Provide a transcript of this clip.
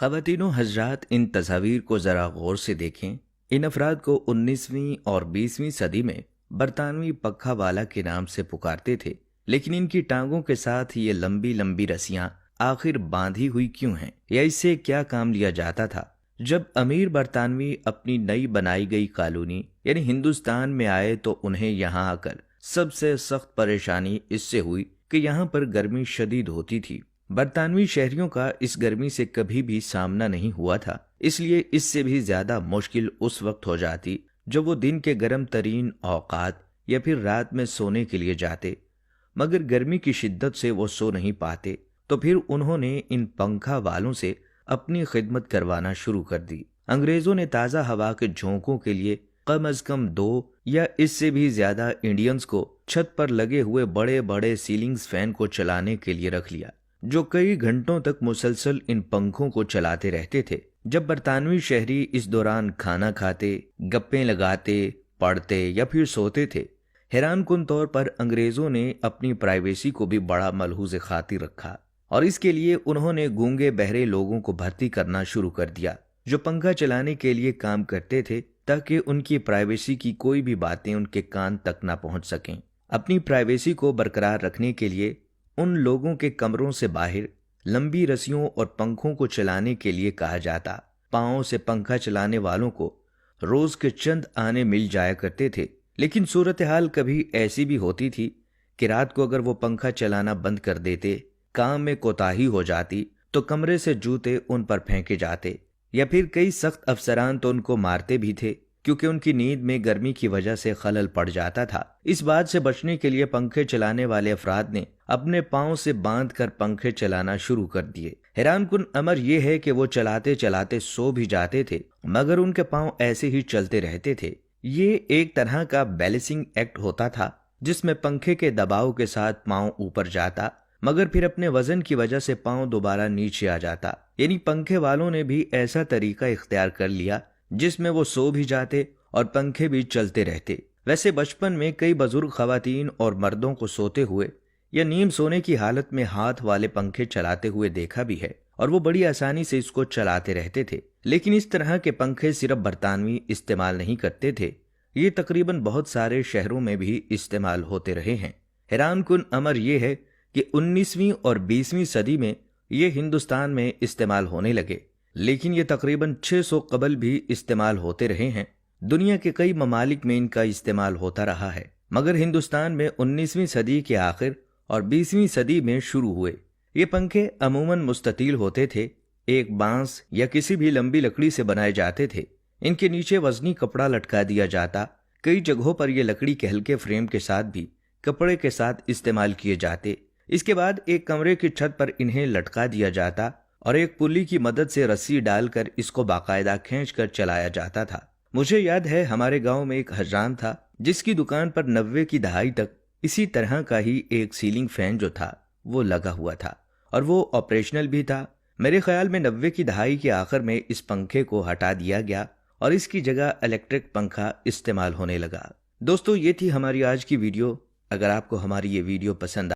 ख़वातीन व हज़रात, इन तस्वीर को ज़रा गौर से देखें। इन अफराद को 19वीं और 20वीं सदी में बरतानवी पक्खा वाला के नाम से पुकारते थे, लेकिन इनकी टांगों के साथ ये लंबी लंबी रस्सियां आखिर बांधी हुई क्यों हैं, या इससे क्या काम लिया जाता था? जब अमीर बरतानवी अपनी नई बनाई गई कॉलोनी यानी हिंदुस्तान में आए तो उन्हें यहाँ आकर सबसे सख्त परेशानी इससे हुई कि यहाँ पर गर्मी शदीद होती थी। बरतानवी शहरियों का इस गर्मी से कभी भी सामना नहीं हुआ था, इसलिए इससे भी ज्यादा मुश्किल उस वक्त हो जाती जब वो दिन के गर्म तरीन औकात या फिर रात में सोने के लिए जाते, मगर गर्मी की शिद्दत से वो सो नहीं पाते। तो फिर उन्होंने इन पंखा वालों से अपनी खिदमत करवाना शुरू कर दी। अंग्रेजों ने ताज़ा हवा के झोंकों के लिए कम अज कम 2 या इससे भी ज्यादा इंडियंस को छत पर लगे हुए बड़े बड़े सीलिंग्स फैन को चलाने के लिए रख लिया, जो कई घंटों तक मुसलसल इन पंखों को चलाते रहते थे। जब बरतानवी शहरी इस दौरान खाना खाते, गप्पे लगाते, पढ़ते या फिर सोते थे, हैरान कुन तौर पर अंग्रेजों ने अपनी प्राइवेसी को भी बड़ा मलहूज़ खातिर रखा और इसके लिए उन्होंने गूंगे बहरे लोगों को भर्ती करना शुरू कर दिया, जो पंखा चलाने के लिए काम करते थे, ताकि उनकी प्राइवेसी की कोई भी बातें उनके कान तक ना पहुंच सकें। अपनी प्राइवेसी को बरकरार रखने के लिए उन लोगों के कमरों से बाहर लंबी रस्सियों और पंखों को चलाने के लिए कहा जाता। पांव से पंखा चलाने वालों को रोज के चंद आने मिल जाया करते थे, लेकिन सूरत हाल कभी ऐसी भी होती थी कि रात को अगर वो पंखा चलाना बंद कर देते, काम में कोताही हो जाती, तो कमरे से जूते उन पर फेंके जाते, या फिर कई सख्त अफसरान तो उनको मारते भी थे, क्योंकि उनकी नींद में गर्मी की वजह से खलल पड़ जाता था। इस बात से बचने के लिए पंखे चलाने वाले अफराद ने अपने पांव से बांध कर पंखे चलाना शुरू कर दिए। हैरान कुन अमर यह है कि वो चलाते चलाते सो भी जाते थे, मगर उनके पांव ऐसे ही चलते रहते थे। ये एक तरह का बैलेंसिंग एक्ट होता था, जिसमें पंखे के दबाव के साथ पांव ऊपर जाता, मगर फिर अपने वजन की वजह से पांव दोबारा नीचे आ जाता। यानी पंखे वालों ने भी ऐसा तरीका इख्तियार कर लिया जिसमें वो सो भी जाते और पंखे भी चलते रहते। वैसे बचपन में कई बुजुर्ग खवातीन और मर्दों को सोते हुए या नीम सोने की हालत में हाथ वाले पंखे चलाते हुए देखा भी है, और वो बड़ी आसानी से इसको चलाते रहते थे। लेकिन इस तरह के पंखे सिर्फ बरतानवी इस्तेमाल नहीं करते थे, ये तकरीबन बहुत सारे शहरों में भी इस्तेमाल होते रहे हैं। हैरान कुन अमर ये है कि 19वीं और 20वीं सदी में ये हिंदुस्तान में इस्तेमाल होने लगे, लेकिन ये तकरीबन 600 कबल भी इस्तेमाल होते रहे हैं। दुनिया के कई ममालिक में इनका इस्तेमाल होता रहा है, मगर हिंदुस्तान में 19वीं सदी के आखिर और 20वीं सदी में शुरू हुए। ये पंखे अमूमन मुस्ततील होते थे, एक बांस या किसी भी लंबी लकड़ी से बनाए जाते थे। इनके नीचे वजनी कपड़ा लटका दिया जाता। कई जगहों पर ये लकड़ी के हल्के फ्रेम के साथ भी कपड़े के साथ इस्तेमाल किए जाते। इसके बाद एक कमरे की छत पर इन्हें लटका दिया जाता और एक पुली की मदद से रस्सी डालकर इसको बाकायदा खींचकर चलाया जाता था। मुझे याद है हमारे गांव में एक हजरान था, जिसकी दुकान पर 90 की दहाई तक इसी तरह का ही एक सीलिंग फैन जो था वो लगा हुआ था, और वो ऑपरेशनल भी था। मेरे ख्याल में 90 की दहाई के आखिर में इस पंखे को हटा दिया गया और इसकी जगह इलेक्ट्रिक पंखा इस्तेमाल होने लगा। दोस्तों, ये थी हमारी आज की वीडियो। अगर आपको हमारी ये वीडियो पसंद